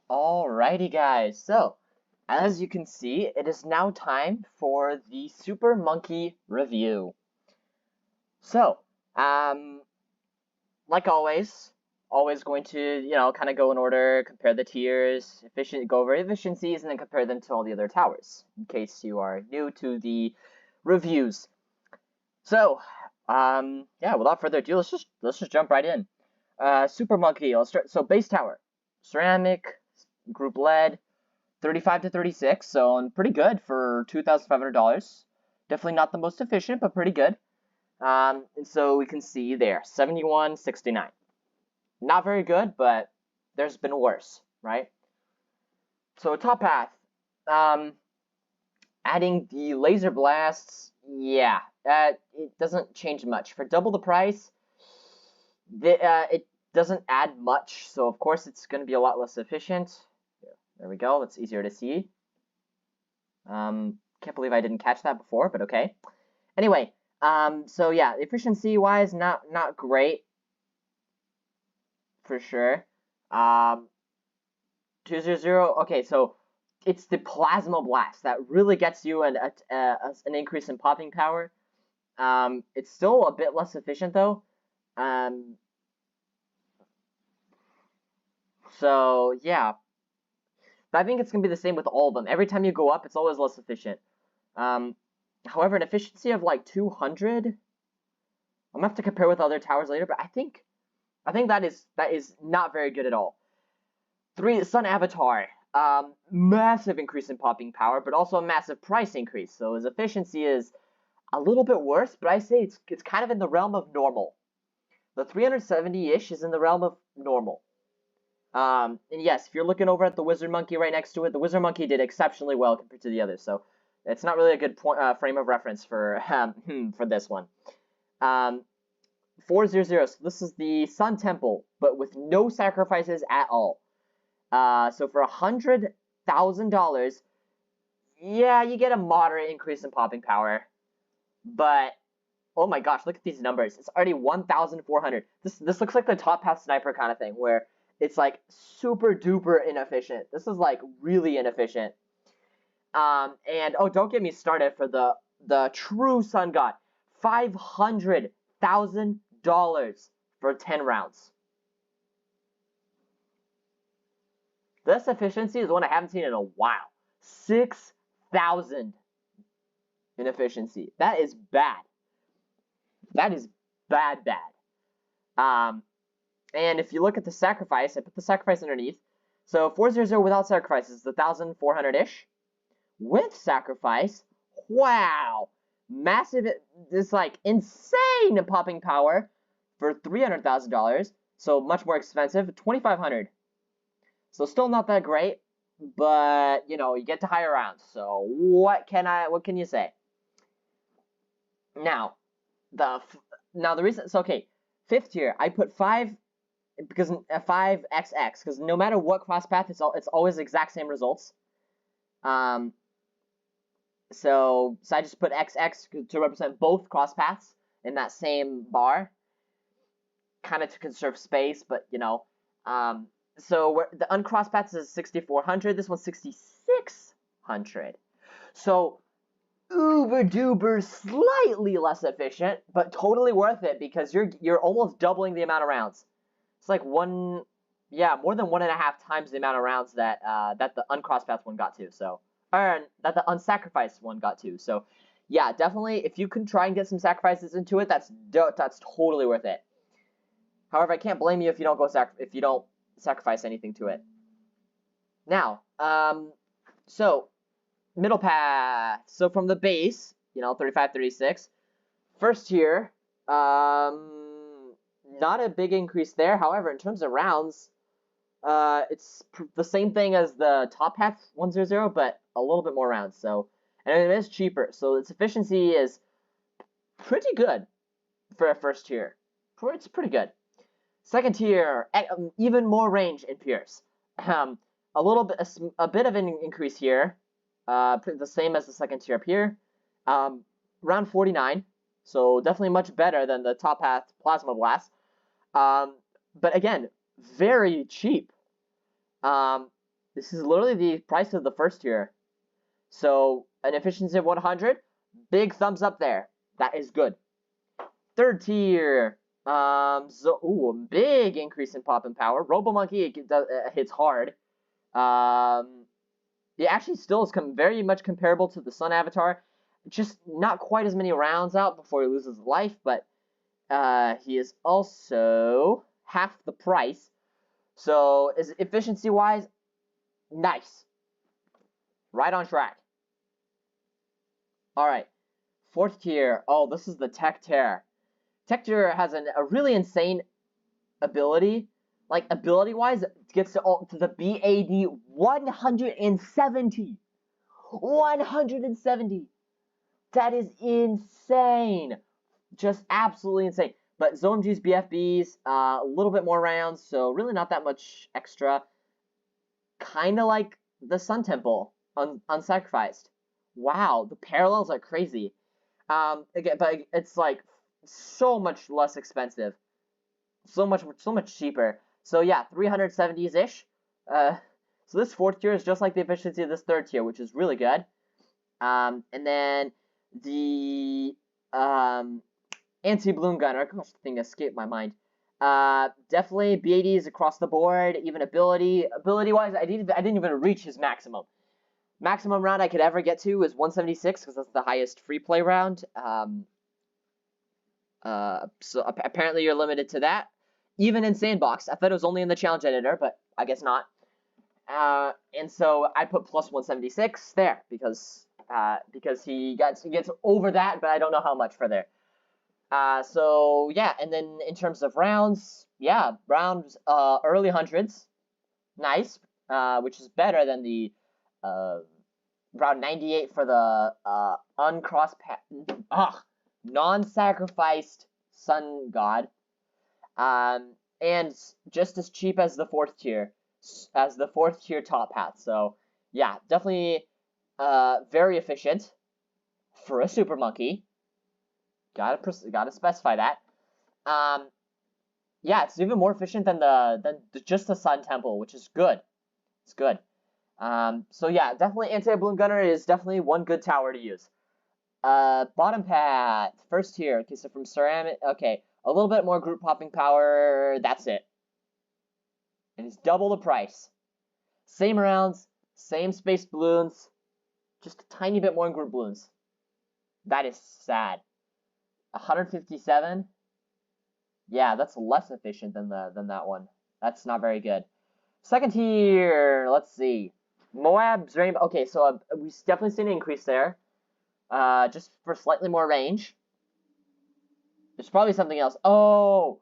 Alrighty guys, so as you can see, it is now time for the Super Monkey review. So, um, like always going to, kind of go in order, compare the tiers, go over efficiencies, and then compare them to all the other towers, in case you are new to the reviews. So, yeah, without further ado, let's just jump right in. Super Monkey, let's start. So, base tower, ceramic, group lead, 35 to 36, so pretty good for $2,500. Definitely not the most efficient, but pretty good. And so we can see there, 71.69. Not very good, but there's been worse, right? So top path, um, adding the laser blasts, yeah, it doesn't change much. For double the price, it doesn't add much, so of course it's going to be a lot less efficient. There we go, that's easier to see. Can't believe I didn't catch that before, but okay. Anyway, so yeah, efficiency-wise, not great for sure. 200. Okay, so it's the plasma blast that really gets you an increase in popping power. It's still a bit less efficient though. So yeah, but I think it's gonna be the same with all of them. Every time you go up, it's always less efficient. However, an efficiency of like 200. I'm gonna have to compare with other towers later, but I think that is not very good at all. 3 Sun Avatar, massive increase in popping power, but also a massive price increase. So his efficiency is a little bit worse, but I say it's kind of in the realm of normal. The 370-ish is in the realm of normal. And yes, if you're looking over at the Wizard Monkey right next to it, the Wizard Monkey did exceptionally well compared to the others. So it's not really a good frame of reference for for this one. 400. So this is the Sun Temple, but with no sacrifices at all. So for $100,000, yeah, you get a moderate increase in popping power. But oh my gosh, look at these numbers. It's already 1,400. This looks like the top path sniper kind of thing, where it's like super duper inefficient. This is like really inefficient. And oh, don't get me started for the true Sun God. $500,000 for 10 rounds. This efficiency is one I haven't seen in a while. 6,000 in efficiency. That is bad. That is bad. And if you look at the sacrifice, I put the sacrifice underneath. So 400 without sacrifice is 1,400-ish. With sacrifice, wow, massive, this like insane popping power for $300,000. So much more expensive, 2,500. So still not that great, but you know, you get to higher rounds. So what can you say? Now, the reason, so okay, 5th tier, I put 5 because 5XX, because no matter what cross path, it's always the exact same results. So I just put XX to represent both cross paths in that same bar, kind of to conserve space, but you know. So the uncrossed paths is 6,400. This one's 6,600. So uber duper slightly less efficient, but totally worth it because you're almost doubling the amount of rounds. It's like more than 1.5 times the amount of rounds that that the uncrossed path one got to. So or that the unsacrificed one got to. So yeah, definitely if you can try and get some sacrifices into it, that's totally worth it. However, I can't blame you if you don't sacrifice anything to it. Now, so middle path. So from the base, 35, 36. First tier, not a big increase there. However, in terms of rounds, it's the same thing as the top path 100, but a little bit more rounds. So, and it is cheaper. So its efficiency is pretty good for a first tier. It's pretty good. Second tier, even more range in Pierce. A bit of an increase here. The same as the second tier up here. Round 49, so definitely much better than the top path Plasma Blast. But again, very cheap. This is literally the price of the first tier. So an efficiency of 100, big thumbs up there. That is good. Third tier, a big increase in pop and power. Robo Monkey hits hard. It actually still is very much comparable to the Sun Avatar. Just not quite as many rounds out before he loses life, but he is also half the price. So is efficiency wise, nice. Right on track. All right, fourth tier. Oh, this is the Tech Tear. Tech Tear has a really insane ability. Like ability-wise, it gets to the BAD 170. 170. That is insane. Just absolutely insane. But ZOMG's BFBs, a little bit more rounds, so really not that much extra. Kind of like the Sun Temple, unsacrificed. Wow, the parallels are crazy. Again, but it's like so much less expensive, so much cheaper. So yeah, 370s ish. So this fourth tier is just like the efficiency of this third tier, which is really good. And then the anti-balloon gunner. Gosh, the thing escaped my mind. Definitely BADs across the board. Even ability wise, I didn't even reach his maximum. Maximum round I could ever get to is 176 because that's the highest free play round. So apparently you're limited to that. Even in Sandbox, I thought it was only in the challenge editor, but I guess not. And so I put plus 176 there because he gets over that, but I don't know how much for there. So yeah, and then in terms of rounds, yeah, rounds early hundreds, nice, which is better than the round 98 for the non-sacrificed Sun God, and just as cheap as the fourth tier top hat. So yeah, definitely very efficient for a super monkey. Gotta specify that. Yeah, it's even more efficient than just the Sun Temple, which is good. It's good. So yeah, definitely anti-balloon gunner is definitely one good tower to use. Bottom path, first tier. Okay, so from ceramic. Okay, a little bit more group popping power. That's it. And it's double the price. Same rounds, same space balloons, just a tiny bit more in group balloons. That is sad. 157. Yeah, that's less efficient than that one. That's not very good. Second tier. Let's see. Moab's rainbow. Okay, so we've definitely seen an increase there. Just for slightly more range. There's probably something else. Oh,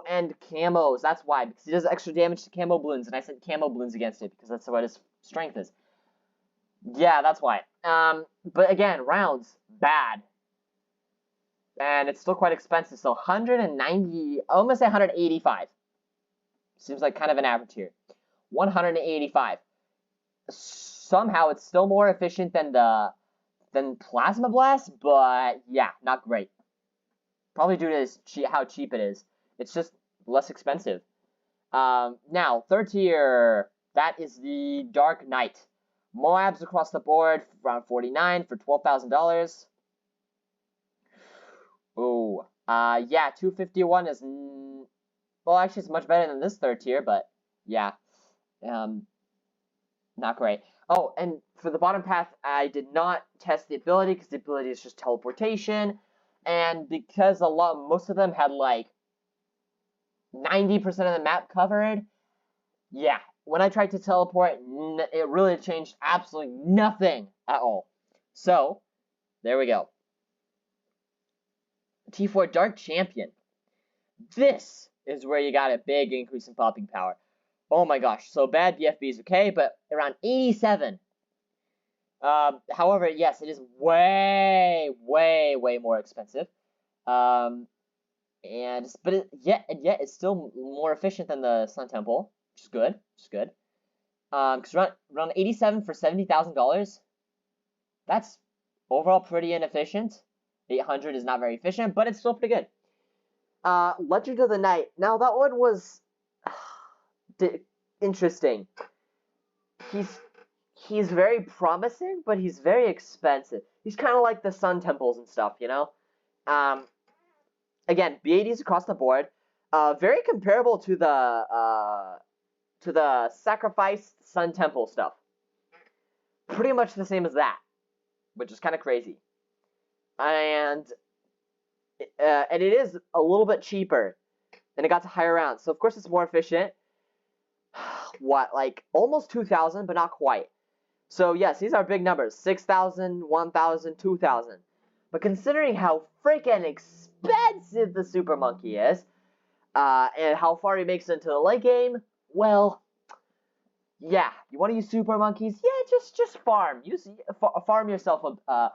and camos. That's why, because he does extra damage to camo balloons, and I said camo balloons against it because that's what his strength is. Yeah, that's why. But again, rounds bad, and it's still quite expensive. So 190, I almost say 185. Seems like kind of an average here. 185. Somehow it's still more efficient than Plasma Blast, but yeah, not great. Probably due to how cheap it is. It's just less expensive. Now, third tier, that is the Dark Knight. Moabs across the board, around 49 for $12,000. Oh, yeah, 251 is, well, actually it's much better than this third tier, but yeah, not great. Oh, and for the bottom path, I did not test the ability because the ability is just teleportation, and because most of them had like 90% of the map covered, yeah, when I tried to teleport, it really changed absolutely nothing at all. So, there we go. T4 Dark Champion. This is where you got a big increase in popping power. Oh my gosh, so bad BFB is okay, but around 87. However, yes, it is way more expensive. But yet it's still more efficient than the Sun Temple, which is good. Because around 87 for $70,000, that's overall pretty inefficient. 800 is not very efficient, but it's still pretty good. Legend of the Night. Now that one was interesting. he's he's very promising, but he's very expensive. He's kind of like the Sun Temples and stuff, you know. Um, Again, BADs across the board, very comparable to the sacrificed Sun Temple stuff. Pretty much the same as that, which is kind of crazy. And it is a little bit cheaper, and it got to higher rounds, so of course it's more efficient. What, like almost 2,000, but not quite. So yes, these are big numbers: 6,000, 1,000, 2,000. But considering how freaking expensive the Super Monkey is, and how far he makes it into the late game, well, yeah, you want to use Super Monkeys? Yeah, just farm. Farm yourself a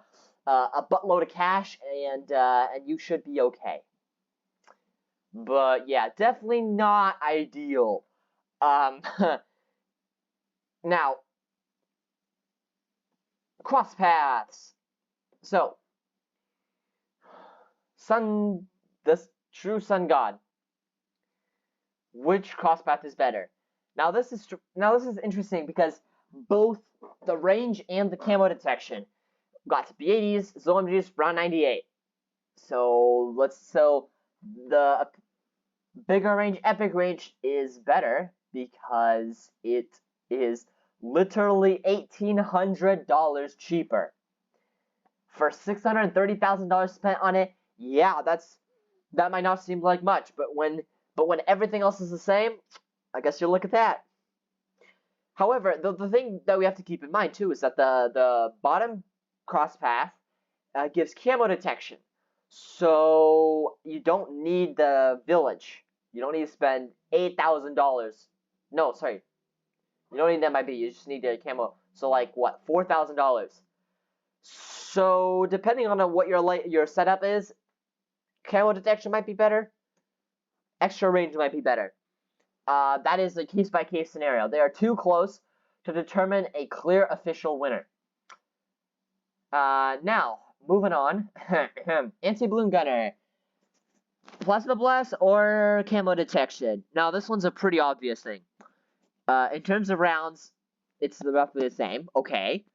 buttload of cash, and you should be okay. But yeah, definitely not ideal. Now, cross paths. So, the true Sun God. Which cross path is better? Now this is interesting because both the range and the camo detection got B80s, Zolomgs, round 98. So the bigger range, epic range is better because it is literally $1,800 cheaper. For $630,000 spent on it, yeah, that might not seem like much, but when everything else is the same, I guess you'll look at that. However, the thing that we have to keep in mind too is that the bottom cross path gives camo detection, so you don't need the village. You don't need to spend $8,000. No, sorry, you don't need MIB. You just need the camo. So like what, $4,000. So depending on what your setup is, camo detection might be better. Extra range might be better. That is a case-by-case scenario. They are too close to determine a clear official winner. Now, moving on. Anti-balloon gunner. Plasma blast or camo detection? Now, this one's a pretty obvious thing. In terms of rounds, it's roughly the same. Okay.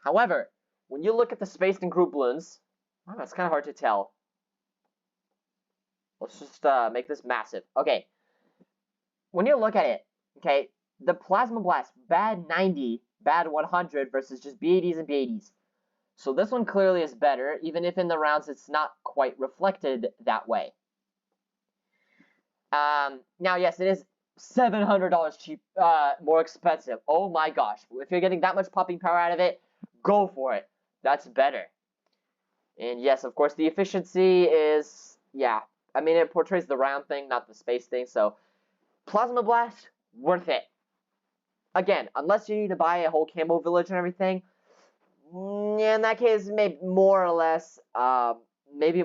However, when you look at the spaced and group balloons, well, that's kind of hard to tell. Let's just make this massive. Okay. When you look at it, okay, the Plasma Blast, bad 90, bad 100 versus just B80s and B80s. So this one clearly is better, even if in the rounds it's not quite reflected that way. Now, yes, it is $700 cheap, more expensive. Oh my gosh. If you're getting that much popping power out of it, go for it. That's better. And yes, of course, the efficiency is, yeah. I mean, it portrays the round thing, not the space thing, so Plasma Blast, worth it. Again, unless you need to buy a whole camo village and everything, in that case, maybe more or less, maybe,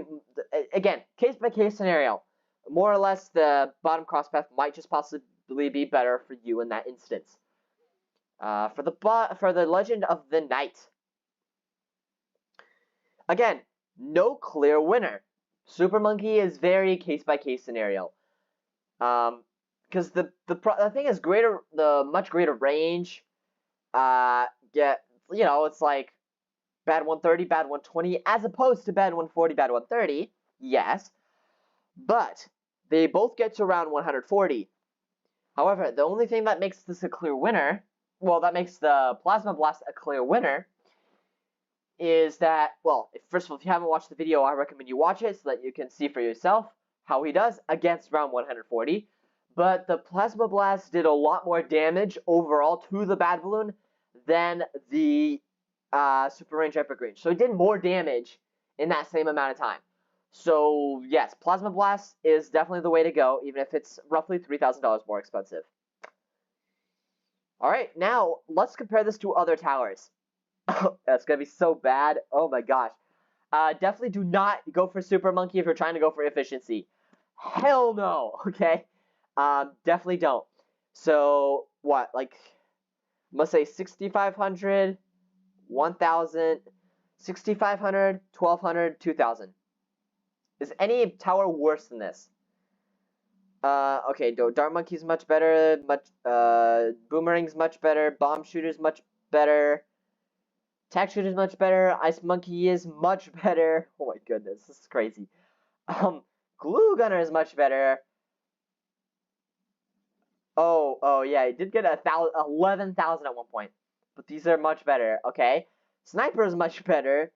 again, case-by-case scenario. More or less, the bottom cross path might just possibly be better for you in that instance. For the Legend of the Night. Again, no clear winner. Super Monkey is very case-by-case scenario. Because the thing is much greater range. It's like bad 130, bad 120, as opposed to bad 140, bad 130. Yes, but they both get to around 140. However, the only thing that makes this a clear winner, well, that makes the Plasma Blast a clear winner, is that, well, first of all, if you haven't watched the video, I recommend you watch it so that you can see for yourself how he does against round 140. But the Plasma Blast did a lot more damage overall to the Bad Balloon than the Super Range Epic Range. So it did more damage in that same amount of time. So yes, Plasma Blast is definitely the way to go, even if it's roughly $3,000 more expensive. Alright, now let's compare this to other towers. That's going to be so bad. Oh my gosh. Definitely do not go for Super Monkey if you're trying to go for efficiency. Hell no, okay? Definitely don't. So, what, like, let's say 6,500, 1,000, 6,500, 1,200, 2,000. Is any tower worse than this? Okay, Dart Monkey's much better. Boomerang's much better. Bomb Shooter's much better. Tack Shooter's much better. Ice Monkey is much better. Oh my goodness, this is crazy. Glue Gunner is much better. Oh yeah, I did get 11,000 at one point, but these are much better. Okay, Sniper is much better.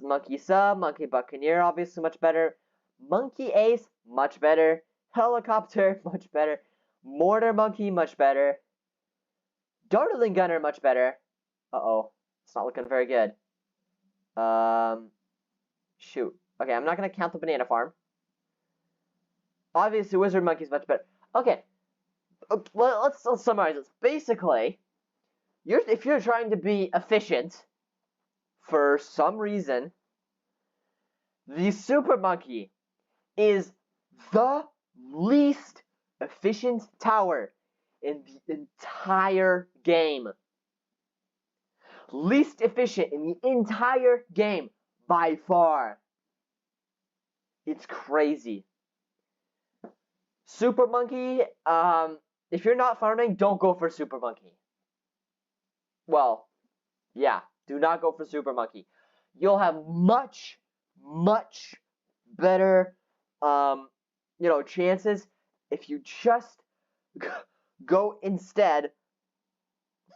Monkey Sub, Monkey Buccaneer, obviously much better. Monkey Ace, much better. Helicopter, much better. Mortar Monkey, much better. Dartling Gunner, much better. Uh-oh, it's not looking very good. Shoot. Okay, I'm not gonna count the banana farm. Obviously, Wizard Monkey's much better. Okay, let's summarize this. Basically, if you're trying to be efficient, for some reason, the Super Monkey is the least efficient tower in the entire game. Least efficient in the entire game by far. It's crazy. Super Monkey, if you're not farming, don't go for Super Monkey. Well, yeah, do not go for Super Monkey. You'll have much better, chances if you just go instead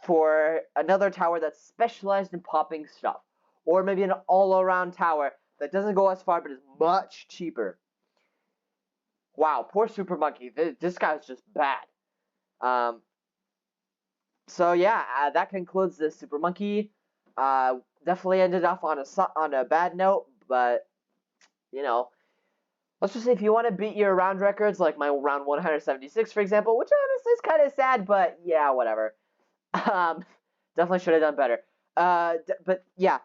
for another tower that's specialized in popping stuff, or maybe an all-around tower that doesn't go as far but is much cheaper. Wow, poor Super Monkey. This guy's just bad. So yeah, that concludes this Super Monkey. Definitely ended off on a bad note, but let's just say if you want to beat your round records, like my round 176, for example, which honestly is kind of sad, but yeah, whatever. Definitely should have done better. But yeah,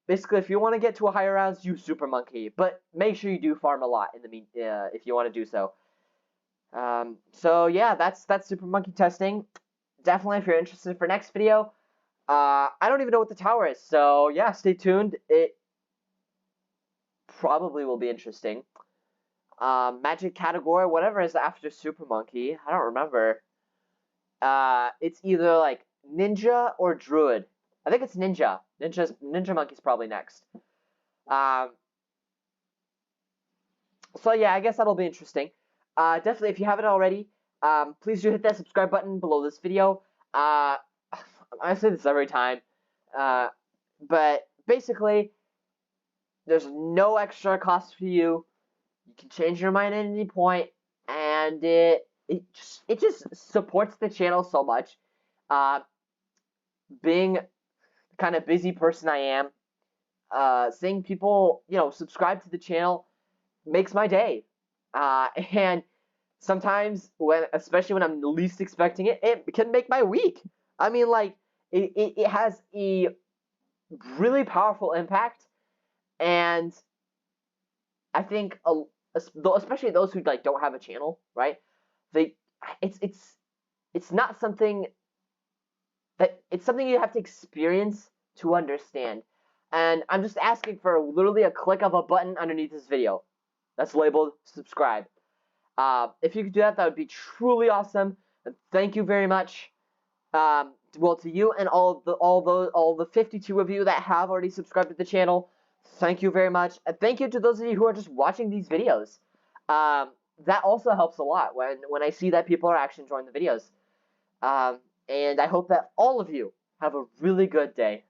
basically, if you want to get to a higher rounds, use Super Monkey, but make sure you do farm a lot if you want to do so. So yeah, that's Super Monkey testing. Definitely, if you're interested for next video, I don't even know what the tower is, so yeah, stay tuned. It probably will be interesting. Magic category, whatever is after Super Monkey, I don't remember. It's either like Ninja or Druid. I think it's Ninja. Ninja Monkey's probably next. So yeah, I guess that'll be interesting. Definitely, if you haven't already, please do hit that subscribe button below this video. I say this every time, but basically, there's no extra cost for you. You can change your mind at any point, and it just supports the channel so much. Being the kind of busy person I am, seeing people subscribe to the channel makes my day. And sometimes especially when I'm least expecting it, it can make my week. I mean, like it has a really powerful impact, and I think especially those who don't have a channel, right? It's not something it's something you have to experience to understand. And I'm just asking for literally a click of a button underneath this video that's labeled subscribe. If you could do that, that would be truly awesome. And thank you very much. Well, to you and all the 52 of you that have already subscribed to the channel, thank you very much. And thank you to those of you who are just watching these videos. That also helps a lot when I see that people are actually enjoying the videos. And I hope that all of you have a really good day.